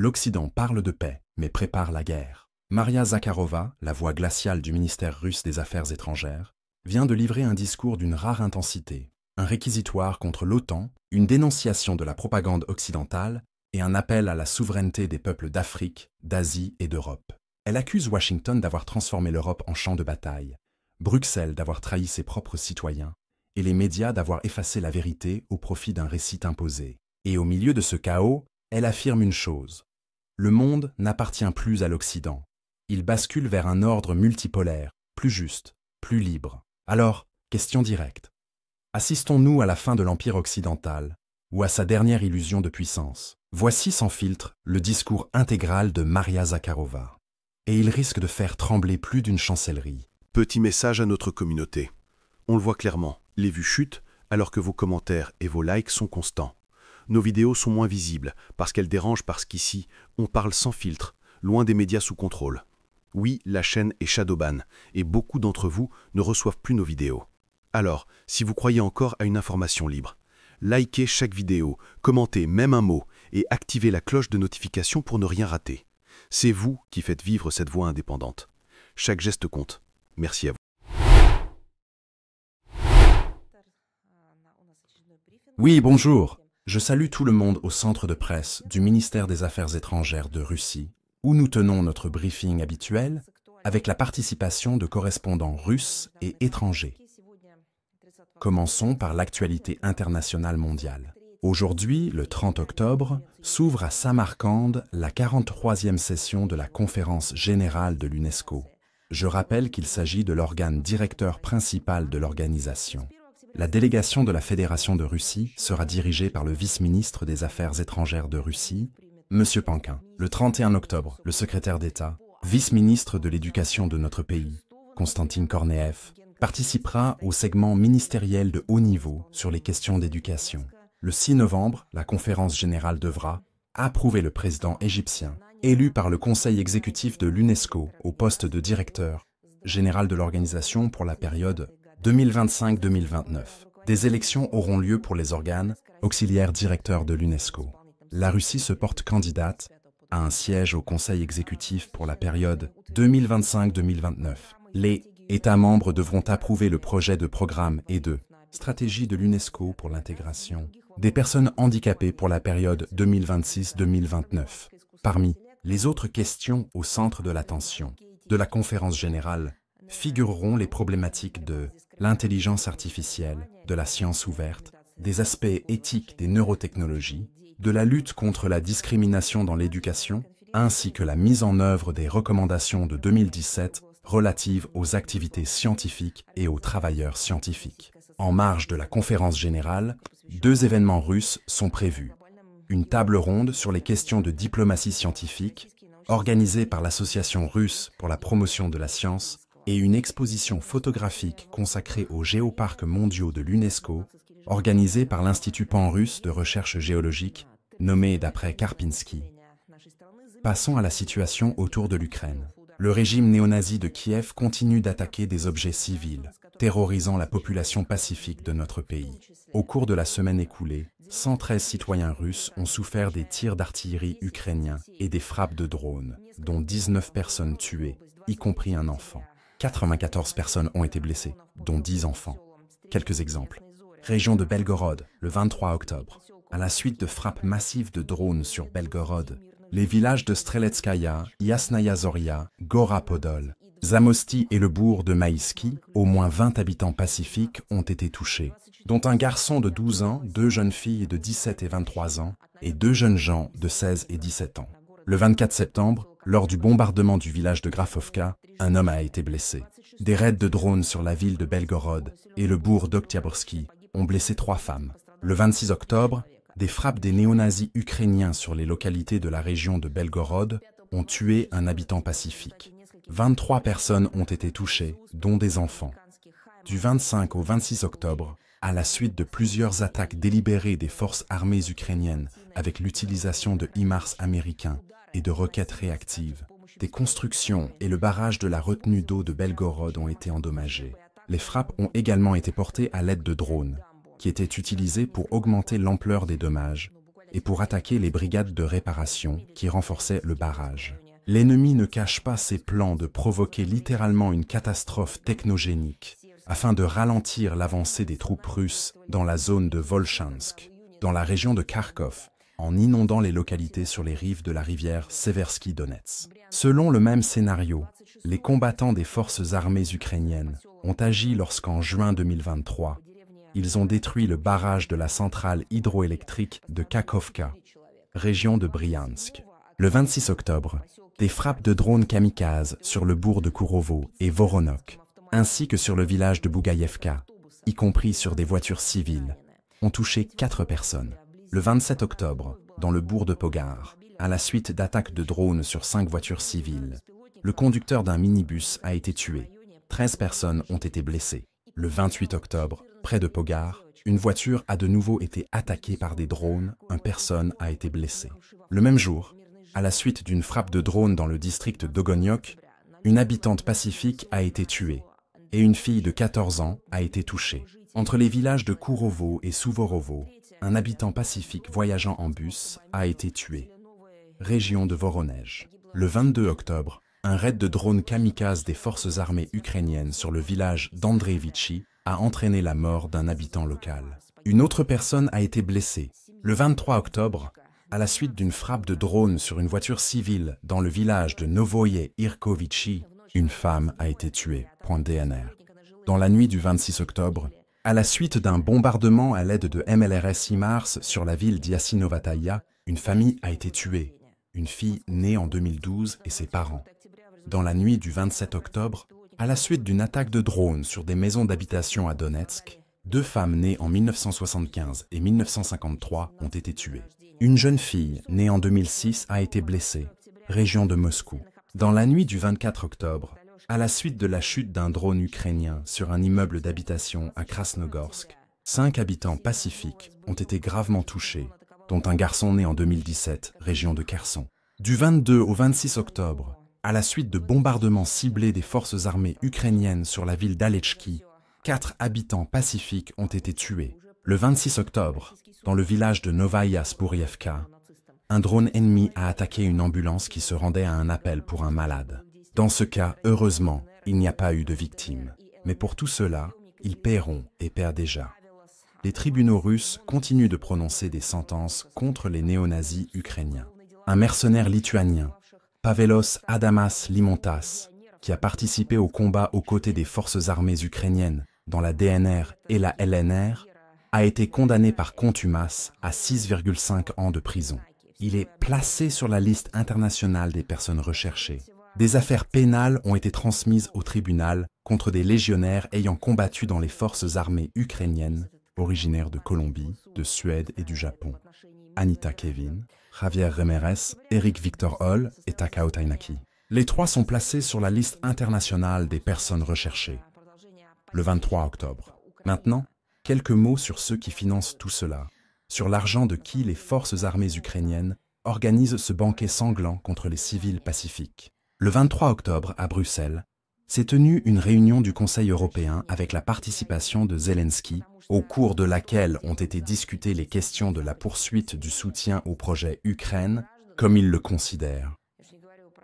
L'Occident parle de paix, mais prépare la guerre. Maria Zakharova, la voix glaciale du ministère russe des Affaires étrangères, vient de livrer un discours d'une rare intensité, un réquisitoire contre l'OTAN, une dénonciation de la propagande occidentale et un appel à la souveraineté des peuples d'Afrique, d'Asie et d'Europe. Elle accuse Washington d'avoir transformé l'Europe en champ de bataille, Bruxelles d'avoir trahi ses propres citoyens et les médias d'avoir effacé la vérité au profit d'un récit imposé. Et au milieu de ce chaos, elle affirme une chose. Le monde n'appartient plus à l'Occident. Il bascule vers un ordre multipolaire, plus juste, plus libre. Alors, question directe. Assistons-nous à la fin de l'Empire occidental ou à sa dernière illusion de puissance? Voici sans filtre le discours intégral de Maria Zakharova. Et il risque de faire trembler plus d'une chancellerie. Petit message à notre communauté. On le voit clairement, les vues chutent alors que vos commentaires et vos likes sont constants. Nos vidéos sont moins visibles parce qu'elles dérangent parce qu'ici, on parle sans filtre, loin des médias sous contrôle. Oui, la chaîne est shadowban et beaucoup d'entre vous ne reçoivent plus nos vidéos. Alors, si vous croyez encore à une information libre, likez chaque vidéo, commentez même un mot et activez la cloche de notification pour ne rien rater. C'est vous qui faites vivre cette voix indépendante. Chaque geste compte. Merci à vous. Oui, bonjour. Je salue tout le monde au centre de presse du ministère des Affaires étrangères de Russie, où nous tenons notre briefing habituel avec la participation de correspondants russes et étrangers. Commençons par l'actualité internationale mondiale. Aujourd'hui, le 30 octobre, s'ouvre à Samarcande la 43e session de la Conférence générale de l'UNESCO. Je rappelle qu'il s'agit de l'organe directeur principal de l'organisation. La délégation de la Fédération de Russie sera dirigée par le vice-ministre des Affaires étrangères de Russie, M. Pankin. Le 31 octobre, le secrétaire d'État, vice-ministre de l'Éducation de notre pays, Konstantin Korneev, participera au segment ministériel de haut niveau sur les questions d'éducation. Le 6 novembre, la conférence générale devra approuver le président égyptien, élu par le conseil exécutif de l'UNESCO au poste de directeur général de l'organisation pour la période 2025-2029. Des élections auront lieu pour les organes auxiliaires directeurs de l'UNESCO. La Russie se porte candidate à un siège au conseil exécutif pour la période 2025-2029. Les États membres devront approuver le projet de programme et de stratégie de l'UNESCO pour l'intégration des personnes handicapées pour la période 2026-2029. Parmi les autres questions au centre de l'attention de la conférence générale figureront les problématiques de l'intelligence artificielle, de la science ouverte, des aspects éthiques des neurotechnologies, de la lutte contre la discrimination dans l'éducation, ainsi que la mise en œuvre des recommandations de 2017 relatives aux activités scientifiques et aux travailleurs scientifiques. En marge de la conférence générale, 2 événements russes sont prévus. Une table ronde sur les questions de diplomatie scientifique, organisée par l'Association russe pour la promotion de la science, et une exposition photographique consacrée aux géoparcs mondiaux de l'UNESCO, organisée par l'Institut pan-russe de recherche géologique, nommé d'après Karpinski. Passons à la situation autour de l'Ukraine. Le régime néo-nazi de Kiev continue d'attaquer des objets civils, terrorisant la population pacifique de notre pays. Au cours de la semaine écoulée, 113 citoyens russes ont souffert des tirs d'artillerie ukrainiens et des frappes de drones, dont 19 personnes tuées, y compris un enfant. 94 personnes ont été blessées, dont 10 enfants. Quelques exemples. Région de Belgorod, le 23 octobre. À la suite de frappes massives de drones sur Belgorod, les villages de Streletskaya, Yasnaya Zoria, Gora Podol, Zamosti et le bourg de Maïski, au moins 20 habitants pacifiques ont été touchés, dont un garçon de 12 ans, 2 jeunes filles de 17 et 23 ans et 2 jeunes gens de 16 et 17 ans. Le 24 septembre, lors du bombardement du village de Grafovka, un homme a été blessé. Des raids de drones sur la ville de Belgorod et le bourg d'Oktyabrski ont blessé 3 femmes. Le 26 octobre, des frappes des néo-nazis ukrainiens sur les localités de la région de Belgorod ont tué un habitant pacifique. 23 personnes ont été touchées, dont des enfants. Du 25 au 26 octobre, à la suite de plusieurs attaques délibérées des forces armées ukrainiennes avec l'utilisation de HIMARS américains et de roquettes réactives, des constructions et le barrage de la retenue d'eau de Belgorod ont été endommagés. Les frappes ont également été portées à l'aide de drones, qui étaient utilisés pour augmenter l'ampleur des dommages et pour attaquer les brigades de réparation qui renforçaient le barrage. L'ennemi ne cache pas ses plans de provoquer littéralement une catastrophe technogénique afin de ralentir l'avancée des troupes russes dans la zone de Volchansk, dans la région de Kharkov, en inondant les localités sur les rives de la rivière Seversky Donets. Selon le même scénario, les combattants des forces armées ukrainiennes ont agi lorsqu'en juin 2023, ils ont détruit le barrage de la centrale hydroélectrique de Kakhovka, région de Bryansk. Le 26 octobre, des frappes de drones kamikazes sur le bourg de Kourovo et Voronok, ainsi que sur le village de Bougaïevka, y compris sur des voitures civiles, ont touché 4 personnes. Le 27 octobre, dans le bourg de Pogar, à la suite d'attaques de drones sur 5 voitures civiles, le conducteur d'un minibus a été tué. 13 personnes ont été blessées. Le 28 octobre, près de Pogar, une voiture a de nouveau été attaquée par des drones, une personne a été blessée. Le même jour, à la suite d'une frappe de drone dans le district d'Ogoniok, une habitante pacifique a été tuée et une fille de 14 ans a été touchée. Entre les villages de Kourovo et Souvorovo, un habitant pacifique voyageant en bus a été tué. Région de Voronej. Le 22 octobre, un raid de drones kamikazes des forces armées ukrainiennes sur le village d'Andreevitchi a entraîné la mort d'un habitant local. Une autre personne a été blessée. Le 23 octobre, à la suite d'une frappe de drone sur une voiture civile dans le village de Novoye Irkovitchi, une femme a été tuée. .dnr. Dans la nuit du 26 octobre, à la suite d'un bombardement à l'aide de MLRS HIMARS sur la ville d'Yasinovataya, une famille a été tuée, une fille née en 2012 et ses parents. Dans la nuit du 27 octobre, à la suite d'une attaque de drone sur des maisons d'habitation à Donetsk, 2 femmes nées en 1975 et 1953 ont été tuées. Une jeune fille née en 2006 a été blessée, région de Moscou. Dans la nuit du 24 octobre, à la suite de la chute d'un drone ukrainien sur un immeuble d'habitation à Krasnogorsk, 5 habitants pacifiques ont été gravement touchés, dont un garçon né en 2017, région de Kherson. Du 22 au 26 octobre, à la suite de bombardements ciblés des forces armées ukrainiennes sur la ville d'Alechki, 4 habitants pacifiques ont été tués. Le 26 octobre, dans le village de Novaya Spurievka, un drone ennemi a attaqué une ambulance qui se rendait à un appel pour un malade. Dans ce cas, heureusement, il n'y a pas eu de victimes. Mais pour tout cela, ils paieront et paient déjà. Les tribunaux russes continuent de prononcer des sentences contre les néo-nazis ukrainiens. Un mercenaire lituanien, Pavelos Adamas Limontas, qui a participé au combat aux côtés des forces armées ukrainiennes dans la DNR et la LNR, a été condamné par contumace à 6,5 ans de prison. Il est placé sur la liste internationale des personnes recherchées. Des affaires pénales ont été transmises au tribunal contre des légionnaires ayant combattu dans les forces armées ukrainiennes, originaires de Colombie, de Suède et du Japon. Anita Kevin, Javier Remeres, Eric Victor Hall et Takao Tainaki. Les 3 sont placés sur la liste internationale des personnes recherchées. Le 23 octobre. Maintenant, quelques mots sur ceux qui financent tout cela, sur l'argent de qui les forces armées ukrainiennes organisent ce banquet sanglant contre les civils pacifiques. Le 23 octobre, à Bruxelles, s'est tenue une réunion du Conseil européen avec la participation de Zelensky, au cours de laquelle ont été discutées les questions de la poursuite du soutien au projet Ukraine, comme il le considère.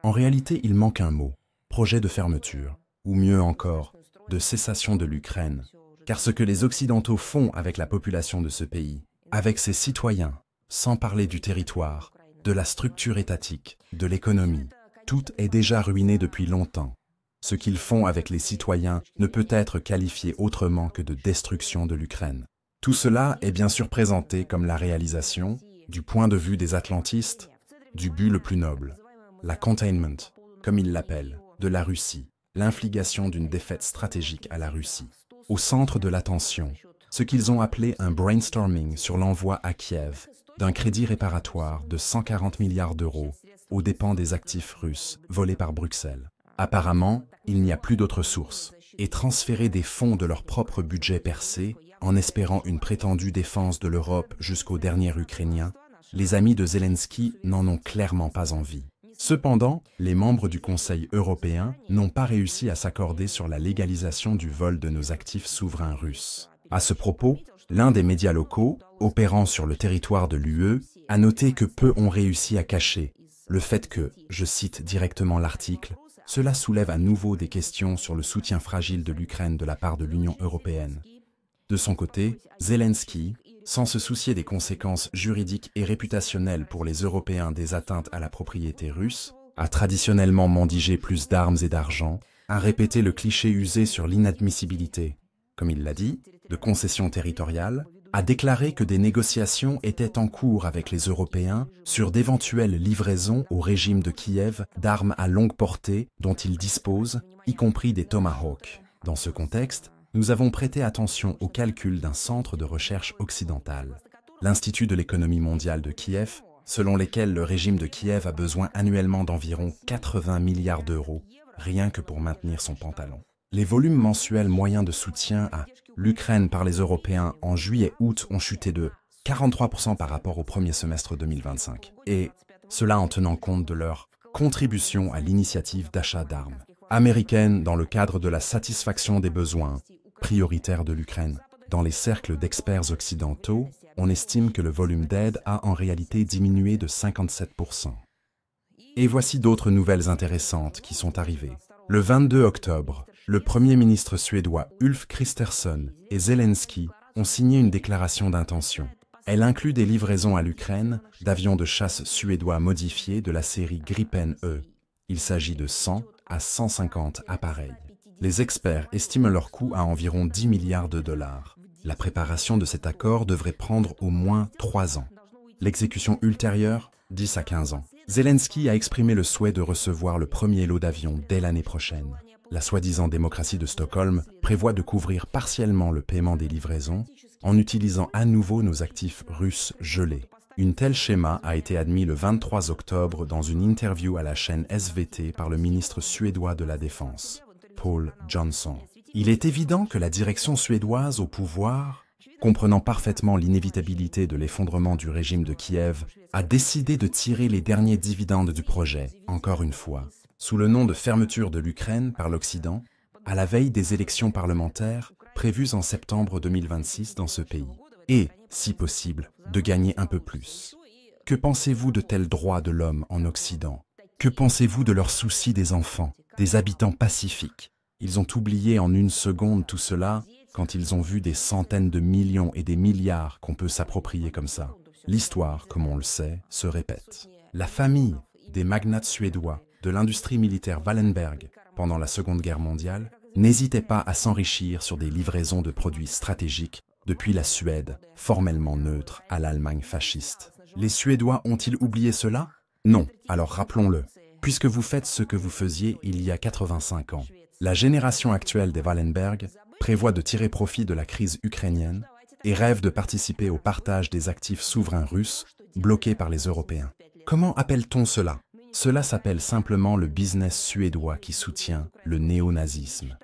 En réalité, il manque un mot, projet de fermeture, ou mieux encore, de cessation de l'Ukraine, car ce que les Occidentaux font avec la population de ce pays, avec ses citoyens, sans parler du territoire, de la structure étatique, de l'économie, tout est déjà ruiné depuis longtemps. Ce qu'ils font avec les citoyens ne peut être qualifié autrement que de destruction de l'Ukraine. Tout cela est bien sûr présenté comme la réalisation, du point de vue des atlantistes, du but le plus noble, la containment, comme ils l'appellent, de la Russie, l'infligation d'une défaite stratégique à la Russie. Au centre de l'attention, ce qu'ils ont appelé un brainstorming sur l'envoi à Kiev d'un crédit réparatoire de 140 milliards d'euros aux dépens des actifs russes volés par Bruxelles. Apparemment, il n'y a plus d'autre source, et transférer des fonds de leur propre budget percé, en espérant une prétendue défense de l'Europe jusqu'aux derniers Ukrainiens, les amis de Zelensky n'en ont clairement pas envie. Cependant, les membres du Conseil européen n'ont pas réussi à s'accorder sur la légalisation du vol de nos actifs souverains russes. À ce propos, l'un des médias locaux, opérant sur le territoire de l'UE, À noter que peu ont réussi à cacher le fait que, je cite directement l'article, cela soulève à nouveau des questions sur le soutien fragile de l'Ukraine de la part de l'Union européenne. De son côté, Zelensky, sans se soucier des conséquences juridiques et réputationnelles pour les Européens des atteintes à la propriété russe, a traditionnellement mendigé plus d'armes et d'argent, a répété le cliché usé sur l'inadmissibilité, comme il l'a dit, de concessions territoriales, a déclaré que des négociations étaient en cours avec les Européens sur d'éventuelles livraisons au régime de Kiev d'armes à longue portée dont il dispose, y compris des Tomahawk. Dans ce contexte, nous avons prêté attention au calcul d'un centre de recherche occidental, l'Institut de l'économie mondiale de Kiev, selon lesquels le régime de Kiev a besoin annuellement d'environ 80 milliards d'euros, rien que pour maintenir son pantalon. Les volumes mensuels moyens de soutien à l'Ukraine par les Européens en juillet-août ont chuté de 43% par rapport au premier semestre 2025, et cela en tenant compte de leur contribution à l'initiative d'achat d'armes américaine dans le cadre de la satisfaction des besoins prioritaires de l'Ukraine. Dans les cercles d'experts occidentaux, on estime que le volume d'aide a en réalité diminué de 57%. Et voici d'autres nouvelles intéressantes qui sont arrivées. Le 22 octobre, le Premier ministre suédois Ulf Kristersson et Zelensky ont signé une déclaration d'intention. Elle inclut des livraisons à l'Ukraine d'avions de chasse suédois modifiés de la série Gripen E. Il s'agit de 100 à 150 appareils. Les experts estiment leur coût à environ 10 milliards de dollars. La préparation de cet accord devrait prendre au moins 3 ans. L'exécution ultérieure, 10 à 15 ans. Zelensky a exprimé le souhait de recevoir le premier lot d'avions dès l'année prochaine. La soi-disant démocratie de Stockholm prévoit de couvrir partiellement le paiement des livraisons en utilisant à nouveau nos actifs russes gelés. Une telle schéma a été admis le 23 octobre dans une interview à la chaîne SVT par le ministre suédois de la Défense, Paul Johnson. Il est évident que la direction suédoise au pouvoir, comprenant parfaitement l'inévitabilité de l'effondrement du régime de Kiev, a décidé de tirer les derniers dividendes du projet, encore une fois, sous le nom de fermeture de l'Ukraine par l'Occident, à la veille des élections parlementaires prévues en septembre 2026 dans ce pays. Et, si possible, de gagner un peu plus. Que pensez-vous de tels droits de l'homme en Occident? Que pensez-vous de leurs soucis des enfants, des habitants pacifiques? Ils ont oublié en une seconde tout cela quand ils ont vu des centaines de millions et des milliards qu'on peut s'approprier comme ça. L'histoire, comme on le sait, se répète. La famille des magnates suédois de l'industrie militaire Wallenberg pendant la Seconde Guerre mondiale n'hésitait pas à s'enrichir sur des livraisons de produits stratégiques depuis la Suède, formellement neutre à l'Allemagne fasciste. Les Suédois ont-ils oublié cela? Non, alors rappelons-le, puisque vous faites ce que vous faisiez il y a 85 ans. La génération actuelle des Wallenberg prévoit de tirer profit de la crise ukrainienne et rêve de participer au partage des actifs souverains russes bloqués par les Européens. Comment appelle-t-on cela? Cela s'appelle simplement le business suédois qui soutient le néonazisme.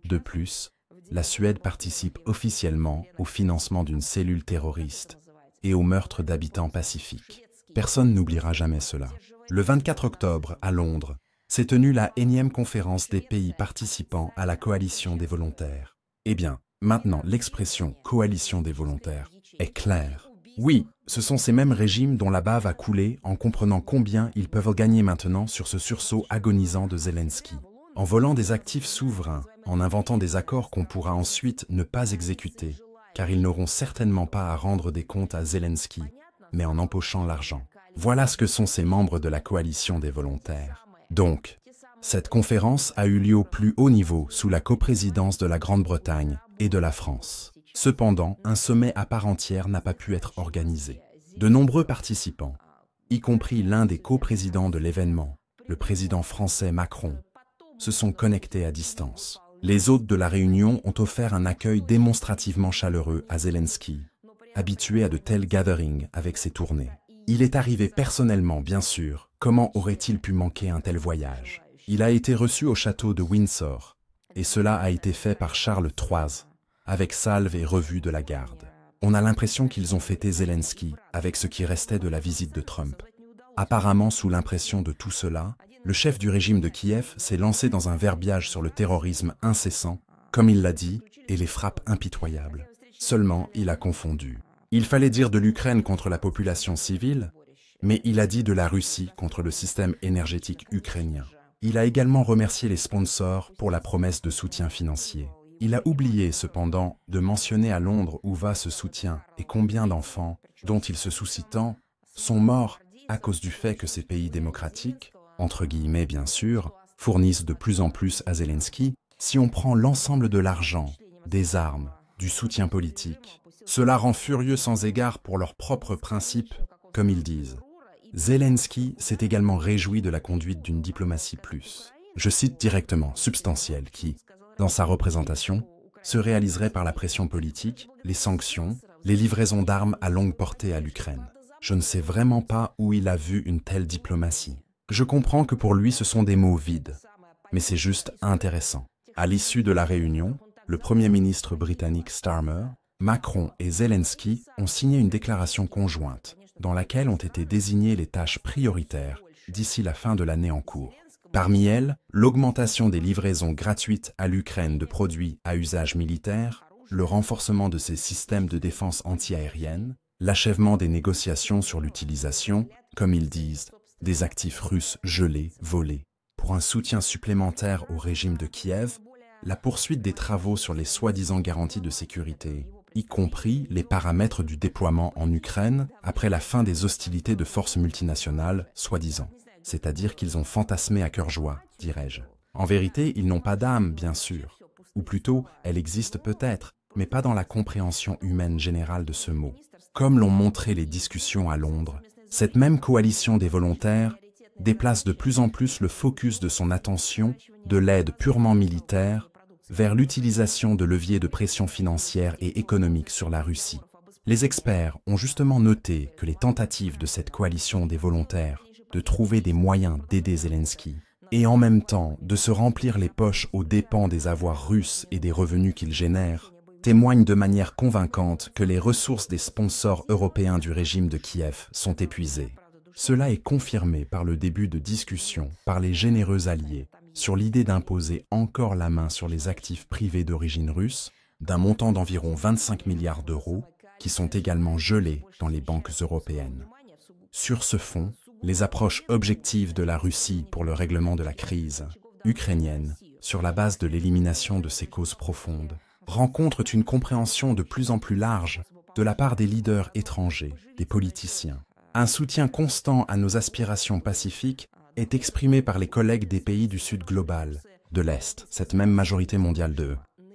De plus, la Suède participe officiellement au financement d'une cellule terroriste et au meurtre d'habitants pacifiques. Personne n'oubliera jamais cela. Le 24 octobre, à Londres, s'est tenue la énième conférence des pays participants à la coalition des volontaires. Eh bien, maintenant, l'expression « coalition des volontaires » est claire. Oui, ce sont ces mêmes régimes dont la bave a coulé en comprenant combien ils peuvent gagner maintenant sur ce sursaut agonisant de Zelensky. En volant des actifs souverains, en inventant des accords qu'on pourra ensuite ne pas exécuter, car ils n'auront certainement pas à rendre des comptes à Zelensky, mais en empochant l'argent. Voilà ce que sont ces membres de la coalition des volontaires. Donc, cette conférence a eu lieu au plus haut niveau sous la coprésidence de la Grande-Bretagne et de la France. Cependant, un sommet à part entière n'a pas pu être organisé. De nombreux participants, y compris l'un des coprésidents de l'événement, le président français Macron, se sont connectés à distance. Les hôtes de la réunion ont offert un accueil démonstrativement chaleureux à Zelensky, habitué à de tels gatherings avec ses tournées. Il est arrivé personnellement, bien sûr. Comment aurait-il pu manquer un tel voyage? Il a été reçu au château de Windsor, et cela a été fait par Charles III, avec salve et revue de la garde. On a l'impression qu'ils ont fêté Zelensky avec ce qui restait de la visite de Trump. Apparemment, sous l'impression de tout cela, le chef du régime de Kiev s'est lancé dans un verbiage sur le terrorisme incessant, comme il l'a dit, et les frappes impitoyables. Seulement, il a confondu Il fallait dire de l'Ukraine contre la population civile, mais il a dit de la Russie contre le système énergétique ukrainien. Il a également remercié les sponsors pour la promesse de soutien financier. Il a oublié cependant de mentionner à Londres où va ce soutien et combien d'enfants, dont il se soucie tant, sont morts à cause du fait que ces pays démocratiques, entre guillemets bien sûr, fournissent de plus en plus à Zelensky. Si on prend l'ensemble de l'argent, des armes, du soutien politique, cela rend furieux sans égard pour leurs propres principes, comme ils disent. Zelensky s'est également réjoui de la conduite d'une diplomatie plus, je cite directement, substantielle, qui, dans sa représentation, se réaliserait par la pression politique, les sanctions, les livraisons d'armes à longue portée à l'Ukraine. Je ne sais vraiment pas où il a vu une telle diplomatie. Je comprends que pour lui ce sont des mots vides, mais c'est juste intéressant. À l'issue de la réunion, le Premier ministre britannique Starmer, Macron et Zelensky ont signé une déclaration conjointe, dans laquelle ont été désignées les tâches prioritaires d'ici la fin de l'année en cours. Parmi elles, l'augmentation des livraisons gratuites à l'Ukraine de produits à usage militaire, le renforcement de ses systèmes de défense antiaérienne, l'achèvement des négociations sur l'utilisation, comme ils disent, des actifs russes gelés, volés, pour un soutien supplémentaire au régime de Kiev, la poursuite des travaux sur les soi-disant garanties de sécurité, y compris les paramètres du déploiement en Ukraine après la fin des hostilités de forces multinationales, soi-disant. C'est-à-dire qu'ils ont fantasmé à cœur joie, dirais-je. En vérité, ils n'ont pas d'âme, bien sûr. Ou plutôt, elle existe peut-être, mais pas dans la compréhension humaine générale de ce mot. Comme l'ont montré les discussions à Londres, cette même coalition des volontaires déplace de plus en plus le focus de son attention de l'aide purement militaire vers l'utilisation de leviers de pression financière et économique sur la Russie. Les experts ont justement noté que les tentatives de cette coalition des volontaires de trouver des moyens d'aider Zelensky et en même temps de se remplir les poches aux dépens des avoirs russes et des revenus qu'ils génèrent, témoignent de manière convaincante que les ressources des sponsors européens du régime de Kiev sont épuisées. Cela est confirmé par le début de discussions par les généreux alliés sur l'idée d'imposer encore la main sur les actifs privés d'origine russe, d'un montant d'environ 25 milliards d'euros, qui sont également gelés dans les banques européennes. Sur ce fond, les approches objectives de la Russie pour le règlement de la crise ukrainienne, sur la base de l'élimination de ses causes profondes, rencontrent une compréhension de plus en plus large de la part des leaders étrangers, des politiciens. Un soutien constant à nos aspirations pacifiques est exprimé par les collègues des pays du Sud global, de l'Est, cette même majorité mondiale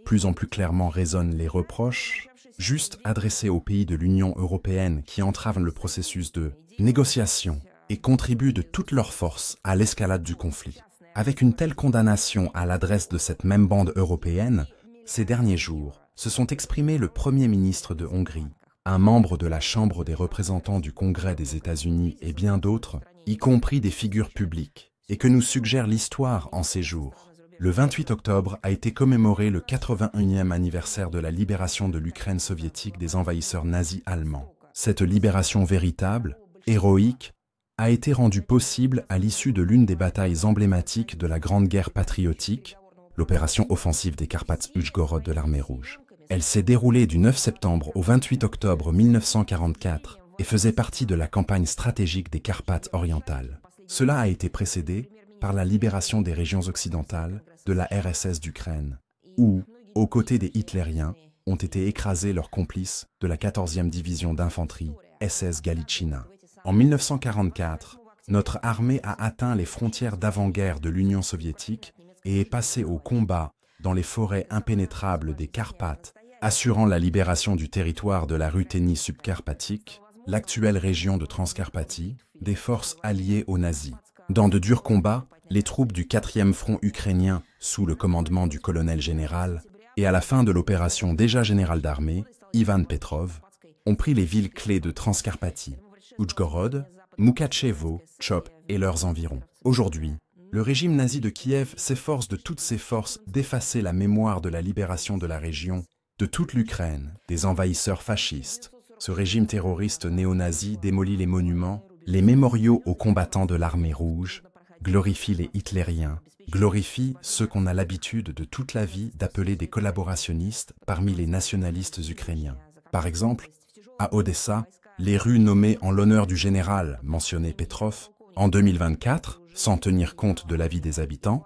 plus en plus clairement résonnent les reproches, juste adressés aux pays de l'Union européenne qui entravent le processus de négociation et contribuent de toute leur force à l'escalade du conflit. Avec une telle condamnation à l'adresse de cette même bande européenne, ces derniers jours se sont exprimés le Premier ministre de Hongrie, un membre de la Chambre des représentants du Congrès des États-Unis et bien d'autres, y compris des figures publiques, et que nous suggère l'histoire en ces jours. Le 28 octobre a été commémoré le 81e anniversaire de la libération de l'Ukraine soviétique des envahisseurs nazis allemands. Cette libération véritable, héroïque, a été rendue possible à l'issue de l'une des batailles emblématiques de la Grande Guerre patriotique, l'opération offensive des Karpats-Ujgorod de l'Armée rouge. Elle s'est déroulée du 9 septembre au 28 octobre 1944 et faisait partie de la campagne stratégique des Carpates orientales. Cela a été précédé par la libération des régions occidentales de la RSS d'Ukraine, où, aux côtés des Hitlériens, ont été écrasés leurs complices de la 14e division d'infanterie, SS Galichina. En 1944, notre armée a atteint les frontières d'avant-guerre de l'Union soviétique et est passée au combat dans les forêts impénétrables des Carpates, assurant la libération du territoire de la Ruthénie subcarpatique, l'actuelle région de Transcarpathie, des forces alliées aux nazis. Dans de durs combats, les troupes du 4e front ukrainien, sous le commandement du colonel général, et à la fin de l'opération déjà général d'armée, Ivan Petrov, ont pris les villes clés de Transcarpathie, Ujgorod, Mukachevo, Chop et leurs environs. Aujourd'hui, le régime nazi de Kiev s'efforce de toutes ses forces d'effacer la mémoire de la libération de la région, de toute l'Ukraine, des envahisseurs fascistes. Ce régime terroriste néo-nazi démolit les monuments, les mémoriaux aux combattants de l'Armée rouge, glorifie les hitlériens, glorifie ceux qu'on a l'habitude de toute la vie d'appeler des collaborationnistes parmi les nationalistes ukrainiens. Par exemple, À Odessa, les rues nommées en l'honneur du général mentionné Petrov en 2024, sans tenir compte de l'avis des habitants,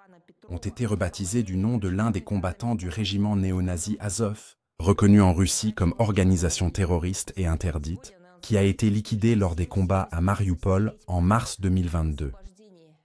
ont été rebaptisées du nom de l'un des combattants du régiment néo-nazi Azov, reconnu en Russie comme organisation terroriste et interdite, qui a été liquidé lors des combats à Mariupol en mars 2022.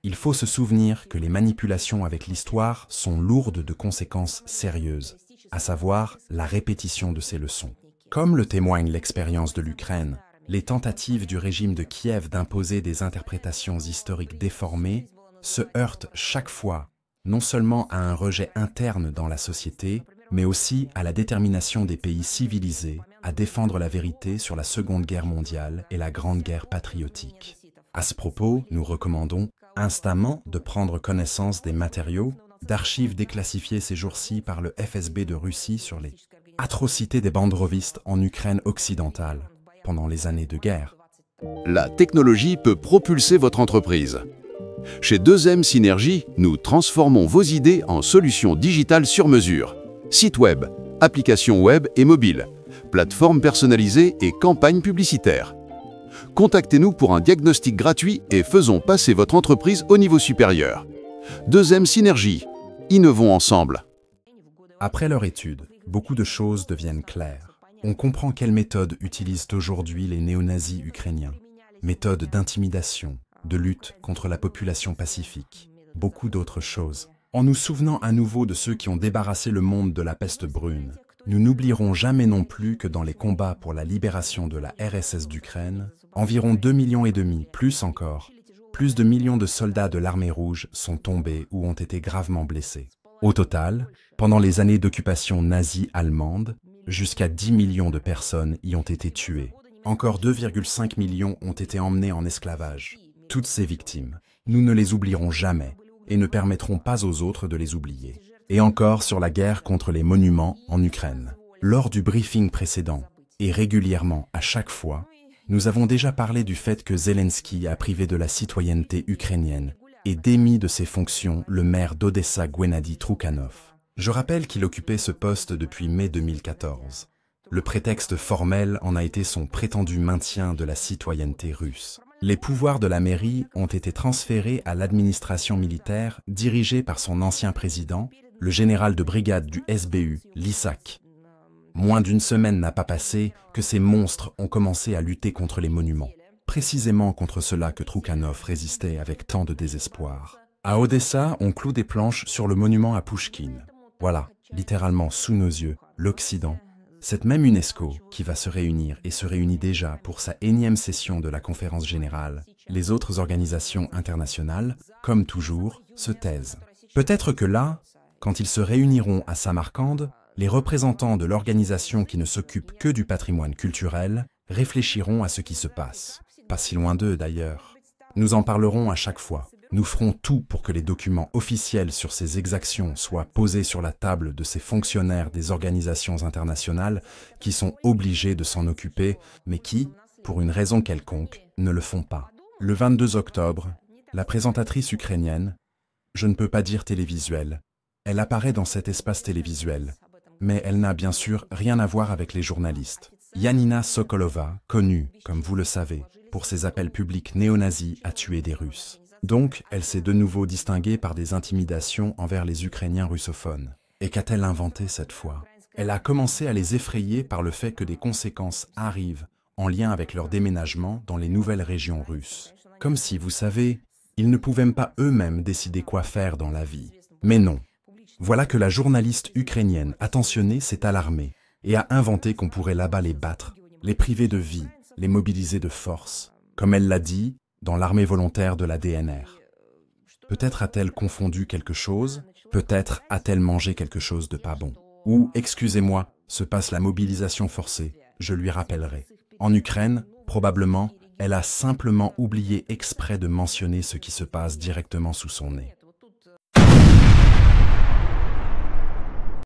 Il faut se souvenir que les manipulations avec l'histoire sont lourdes de conséquences sérieuses, à savoir la répétition de ces leçons. Comme le témoigne l'expérience de l'Ukraine, les tentatives du régime de Kiev d'imposer des interprétations historiques déformées se heurtent chaque fois non seulement à un rejet interne dans la société, mais aussi à la détermination des pays civilisés à défendre la vérité sur la Seconde Guerre mondiale et la Grande Guerre patriotique. À ce propos, nous recommandons instamment de prendre connaissance des matériaux, d'archives déclassifiées ces jours-ci par le FSB de Russie sur les atrocités des bandrovistes en Ukraine occidentale pendant les années de guerre. La technologie peut propulser votre entreprise. Chez 2M Synergie, nous transformons vos idées en solutions digitales sur mesure. Site web, applications web et mobile, plateformes personnalisées et campagnes publicitaires. Contactez-nous pour un diagnostic gratuit et faisons passer votre entreprise au niveau supérieur. 2M Synergie, innovons ensemble. Après leur étude, beaucoup de choses deviennent claires. On comprend quelles méthodes utilisent aujourd'hui les néo-nazis ukrainiens. Méthodes d'intimidation, de lutte contre la population pacifique, beaucoup d'autres choses. En nous souvenant à nouveau de ceux qui ont débarrassé le monde de la peste brune, nous n'oublierons jamais non plus que dans les combats pour la libération de la RSS d'Ukraine, environ 2,5 millions, plus encore, plus de millions de soldats de l'armée rouge sont tombés ou ont été gravement blessés. Au total, pendant les années d'occupation nazie allemande, jusqu'à 10 millions de personnes y ont été tuées. Encore 2,5 millions ont été emmenés en esclavage. Toutes ces victimes, nous ne les oublierons jamais et ne permettrons pas aux autres de les oublier. Et encore sur la guerre contre les monuments en Ukraine. Lors du briefing précédent, et régulièrement à chaque fois, nous avons déjà parlé du fait que Zelensky a privé de la citoyenneté ukrainienne et démis de ses fonctions le maire d'Odessa Guennadi Troukhanov. Je rappelle qu'il occupait ce poste depuis mai 2014. Le prétexte formel en a été son prétendu maintien de la citoyenneté russe. Les pouvoirs de la mairie ont été transférés à l'administration militaire dirigée par son ancien président, le général de brigade du SBU, Lysak. Moins d'une semaine n'a pas passé que ces monstres ont commencé à lutter contre les monuments. Précisément contre cela que Troukhanov résistait avec tant de désespoir. À Odessa, on cloue des planches sur le monument à Pouchkine. Voilà, littéralement sous nos yeux, l'Occident. Cette même UNESCO qui va se réunir et se réunit déjà pour sa énième session de la conférence générale, les autres organisations internationales, comme toujours, se taisent. Peut-être que là, quand ils se réuniront à Samarcande, les représentants de l'organisation qui ne s'occupe que du patrimoine culturel réfléchiront à ce qui se passe. Pas si loin d'eux d'ailleurs. Nous en parlerons à chaque fois. Nous ferons tout pour que les documents officiels sur ces exactions soient posés sur la table de ces fonctionnaires des organisations internationales qui sont obligés de s'en occuper, mais qui, pour une raison quelconque, ne le font pas. Le 22 octobre, la présentatrice ukrainienne, je ne peux pas dire télévisuelle, elle apparaît dans cet espace télévisuel, mais elle n'a bien sûr rien à voir avec les journalistes. Yanina Sokolova, connue, comme vous le savez, pour ses appels publics néo-nazis à tuer des Russes. Donc, elle s'est de nouveau distinguée par des intimidations envers les Ukrainiens russophones. Et qu'a-t-elle inventé cette fois? Elle a commencé à les effrayer par le fait que des conséquences arrivent en lien avec leur déménagement dans les nouvelles régions russes. Comme si, vous savez, ils ne pouvaient pas eux-mêmes décider quoi faire dans la vie. Mais non. Voilà que la journaliste ukrainienne attentionnée s'est alarmée et a inventé qu'on pourrait là-bas les battre, les priver de vie, les mobiliser de force. Comme elle l'a dit, dans l'armée volontaire de la DNR. Peut-être a-t-elle confondu quelque chose, peut-être a-t-elle mangé quelque chose de pas bon. Ou, excusez-moi, se passe la mobilisation forcée, je lui rappellerai. En Ukraine, probablement, elle a simplement oublié exprès de mentionner ce qui se passe directement sous son nez.